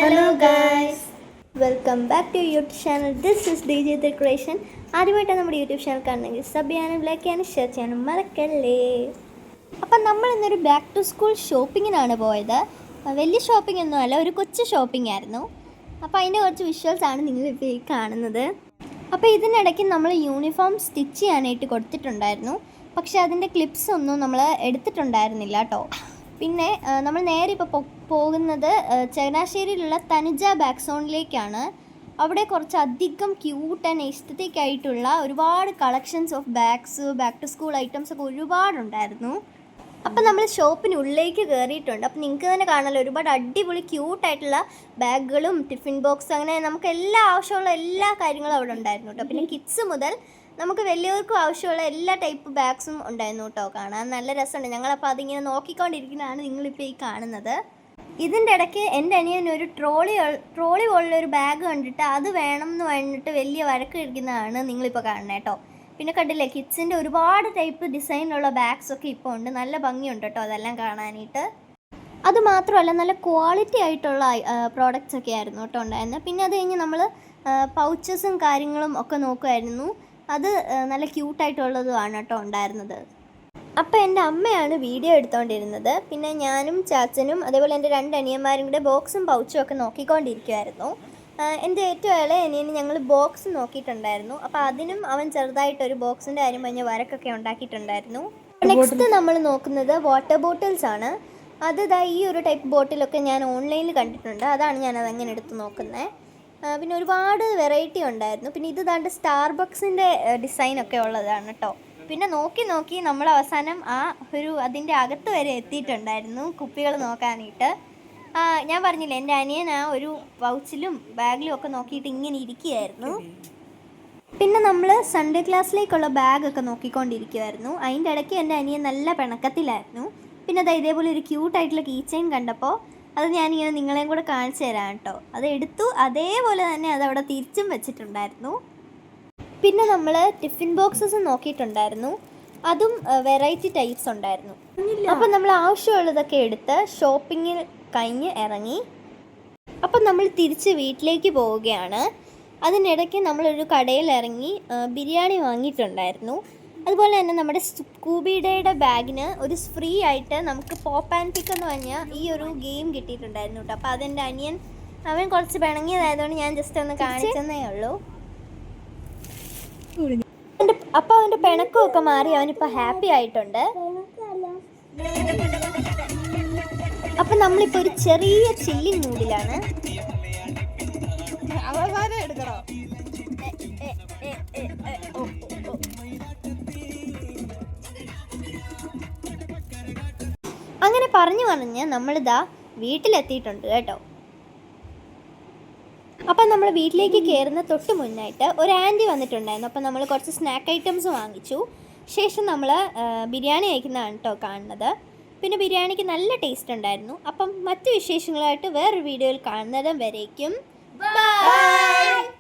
Hello guys, welcome back to YouTube channel. This is DJ The Creation. ആദ്യമായിട്ടാണ് നമ്മുടെ YouTube channel കാണണമെങ്കിൽ sub ചെയ്യാനും like ചെയ്യാനും share ചെയ്യാനും മറക്കല്ലേ. അപ്പം നമ്മൾ ഇന്നൊരു ബാക്ക് ടു സ്കൂൾ ഷോപ്പിങ്ങിനാണ് പോയത്. വലിയ ഷോപ്പിംഗ് ഒന്നുമല്ല, ഒരു കൊച്ചു ഷോപ്പിംഗ് ആയിരുന്നു. അപ്പോൾ അതിൻ്റെ കുറച്ച് വിഷ്വൽസാണ് നിങ്ങളിപ്പോൾ ഈ കാണുന്നത്. അപ്പോൾ ഇതിനിടയ്ക്ക് നമ്മൾ യൂണിഫോം സ്റ്റിച്ച് ചെയ്യാനായിട്ട് കൊടുത്തിട്ടുണ്ടായിരുന്നു. പക്ഷേ അതിൻ്റെ ക്ലിപ്സ് ഒന്നും നമ്മൾ എടുത്തിട്ടുണ്ടായിരുന്നില്ല കേട്ടോ. പിന്നെ നമ്മൾ നേരെ ഇപ്പോൾ പോകുന്നത് ചങ്ങനാശ്ശേരിയിലുള്ള തനുജ ബാക്ക് സോണിലേക്കാണ്. അവിടെ കുറച്ചധികം ക്യൂട്ട് ആൻഡ് എസ്തറ്റിക് ആയിട്ടുള്ള ഒരുപാട് collections of bags, back to school items ഒക്കെ ഒരുപാടുണ്ടായിരുന്നു. അപ്പോൾ നമ്മൾ ഷോപ്പിനുള്ളിലേക്ക് കയറിയിട്ടുണ്ട്. അപ്പോൾ നിങ്ങൾക്ക് തന്നെ കാണാമല്ലോ, ഒരുപാട് അടിപൊളി ക്യൂട്ടായിട്ടുള്ള ബാഗുകളും ടിഫിൻ ബോക്സ്, അങ്ങനെ നമുക്ക് ആവശ്യമുള്ള എല്ലാ കാര്യങ്ങളും അവിടെ ഉണ്ടായിരുന്നു കേട്ടോ. പിന്നെ കിഡ്സ് മുതൽ നമുക്ക് വലിയവർക്കും ആവശ്യമുള്ള എല്ലാ ടൈപ്പ് ബാഗ്സും ഉണ്ടായിരുന്നു കേട്ടോ. കാണാൻ നല്ല രസമുണ്ട്. ഞങ്ങളപ്പോൾ അതിങ്ങനെ നോക്കിക്കൊണ്ടിരിക്കുന്നതാണ് നിങ്ങളിപ്പോൾ ഈ കാണുന്നത്. ഇതിൻ്റെ ഇടയ്ക്ക് എൻ്റെ അനിയൻ ഒരു ട്രോളി പോലുള്ള ഒരു ബാഗ് കണ്ടിട്ട് അത് വേണം എന്ന് പറഞ്ഞിട്ട് വലിയ വഴക്ക് കഴിക്കുന്നതാണ് നിങ്ങളിപ്പോൾ കാണുന്നത് കേട്ടോ. പിന്നെ കണ്ടില്ലേ, കിഡ്സിൻ്റെ ഒരുപാട് ടൈപ്പ് ഡിസൈനിലുള്ള ബാഗ്സൊക്കെ ഇപ്പോൾ ഉണ്ട്. നല്ല ഭംഗിയുണ്ട് കേട്ടോ അതെല്ലാം കാണാനായിട്ട്. അതുമാത്രമല്ല നല്ല ക്വാളിറ്റി ആയിട്ടുള്ള പ്രോഡക്റ്റ്സ് ഒക്കെ ആയിരുന്നു കേട്ടോ ഉണ്ടായിരുന്നത്. പിന്നെ അത് കഴിഞ്ഞ് നമ്മൾ പൗച്ചസും കാര്യങ്ങളും ഒക്കെ നോക്കുമായിരുന്നു. അത് നല്ല ക്യൂട്ടായിട്ടുള്ളതുമാണ് കേട്ടോ ഉണ്ടായിരുന്നത്. അപ്പോൾ എൻ്റെ അമ്മയാണ് വീഡിയോ എടുത്തുകൊണ്ടിരുന്നത്. പിന്നെ ഞാനും ചാച്ചനും അതേപോലെ എൻ്റെ 2 അനിയന്മാരും കൂടെ ബോക്സും പൗച്ചും ഒക്കെ നോക്കിക്കൊണ്ടിരിക്കുമായിരുന്നു. എൻ്റെ ഏറ്റവും ഇളയ അനിയന് ഞങ്ങൾ ബോക്സ് നോക്കിയിട്ടുണ്ടായിരുന്നു. അപ്പോൾ അതിനും അവൻ ചെറുതായിട്ടൊരു ബോക്സിൻ്റെ കാര്യം പറഞ്ഞ് വരക്കൊക്കെ ഉണ്ടാക്കിയിട്ടുണ്ടായിരുന്നു. നെക്സ്റ്റ് നമ്മൾ നോക്കുന്നത് വാട്ടർ ബോട്ടിൽസ് ആണ്. അത് ഈ ഒരു ടൈപ്പ് ബോട്ടിലൊക്കെ ഞാൻ ഓൺലൈനിൽ കണ്ടിട്ടുണ്ട്. അതാണ് ഞാനത് അങ്ങനെ എടുത്ത് നോക്കുന്നത്. പിന്നെ ഒരുപാട് വെറൈറ്റി ഉണ്ടായിരുന്നു. പിന്നെ ഇത് ദാണ്ട് സ്റ്റാർബക്സിൻ്റെ ഡിസൈനൊക്കെ ഉള്ളതാണ് കേട്ടോ. പിന്നെ നോക്കി നമ്മൾ അവസാനം അതിൻ്റെ അകത്ത് വരെ എത്തിയിട്ടുണ്ടായിരുന്നു കുപ്പികൾ നോക്കാനായിട്ട്. ഞാൻ പറഞ്ഞില്ലേ, എൻ്റെ അനിയൻ ഒരു പൗച്ചിലും ബാഗിലും ഒക്കെ നോക്കിയിട്ട് ഇങ്ങനെ ഇരിക്കുകയായിരുന്നു. പിന്നെ നമ്മൾ സൺഡേ ക്ലാസ്സിലേക്കുള്ള ബാഗൊക്കെ നോക്കിക്കൊണ്ടിരിക്കുമായിരുന്നു. അതിൻ്റെ ഇടയ്ക്ക് എൻ്റെ അനിയൻ നല്ല പിണക്കത്തിലായിരുന്നു. പിന്നെ ഇതേപോലെ ഒരു ക്യൂട്ടായിട്ടുള്ള കീ ചെയിൻ കണ്ടപ്പോൾ അത് ഞാനിങ്ങനെ നിങ്ങളെയും കൂടെ കാണിച്ചു തരാം കേട്ടോ. അത് എടുത്തു, അതേപോലെ തന്നെ അതവിടെ തിരിച്ചും വെച്ചിട്ടുണ്ടായിരുന്നു. പിന്നെ നമ്മൾ ടിഫിൻ ബോക്സസ് നോക്കിയിട്ടുണ്ടായിരുന്നു. അതും വെറൈറ്റി ടൈപ്സ് ഉണ്ടായിരുന്നു. അപ്പം നമ്മൾ ആവശ്യമുള്ളതൊക്കെ എടുത്ത് ഷോപ്പിങ്ങിൽ കഴിഞ്ഞ് ഇറങ്ങി. അപ്പം നമ്മൾ തിരിച്ച് വീട്ടിലേക്ക് പോവുകയാണ്. അതിനിടയ്ക്ക് നമ്മളൊരു കടയിൽ ഇറങ്ങി ബിരിയാണി വാങ്ങിയിട്ടുണ്ടായിരുന്നു. അതുപോലെ തന്നെ നമ്മുടെ സ്കൂബിഡയുടെ ബാഗിന് ഒരു ഫ്രീ ആയിട്ട് നമുക്ക് പോപ്പ് ആൻഡ് പിക്ക് എന്ന് പറഞ്ഞാൽ ഈ ഒരു ഗെയിം കിട്ടിയിട്ടുണ്ടായിരുന്നു കേട്ടോ. അപ്പോൾ അതെൻ്റെ അനിയൻ അവൻ കുറച്ച് പിണങ്ങിയതായതുകൊണ്ട് ഞാൻ ജസ്റ്റ് ഒന്ന് കാണിച്ചെന്നേ ഉള്ളൂ. അപ്പോൾ അവൻ്റെ പിണക്കമൊക്കെ മാറി അവനിപ്പോൾ ഹാപ്പി ആയിട്ടുണ്ട്. അപ്പം നമ്മളിപ്പോൾ ഒരു ചെറിയ ചില്ലിങ് മൂഡിലാണ്. അങ്ങനെ പറഞ്ഞ് നമ്മളിതാ വീട്ടിലെത്തിയിട്ടുണ്ട് കേട്ടോ. അപ്പം നമ്മൾ വീട്ടിലേക്ക് കയറുന്ന തൊട്ട് മുന്നായിട്ട് ഒരു ആൻറ്റി വന്നിട്ടുണ്ടായിരുന്നു. അപ്പം നമ്മൾ കുറച്ച് സ്നാക്ക് ഐറ്റംസ് വാങ്ങിച്ചു. ശേഷം നമ്മൾ ബിരിയാണി കഴിക്കുന്നതാണ് കേട്ടോ കാണുന്നത്. പിന്നെ ബിരിയാണിക്ക് നല്ല ടേസ്റ്റ് ഉണ്ടായിരുന്നു. അപ്പം മറ്റു വിശേഷങ്ങളായിട്ട് വേറൊരു വീഡിയോയിൽ കാണുന്നതും വരേക്കും ബൈ.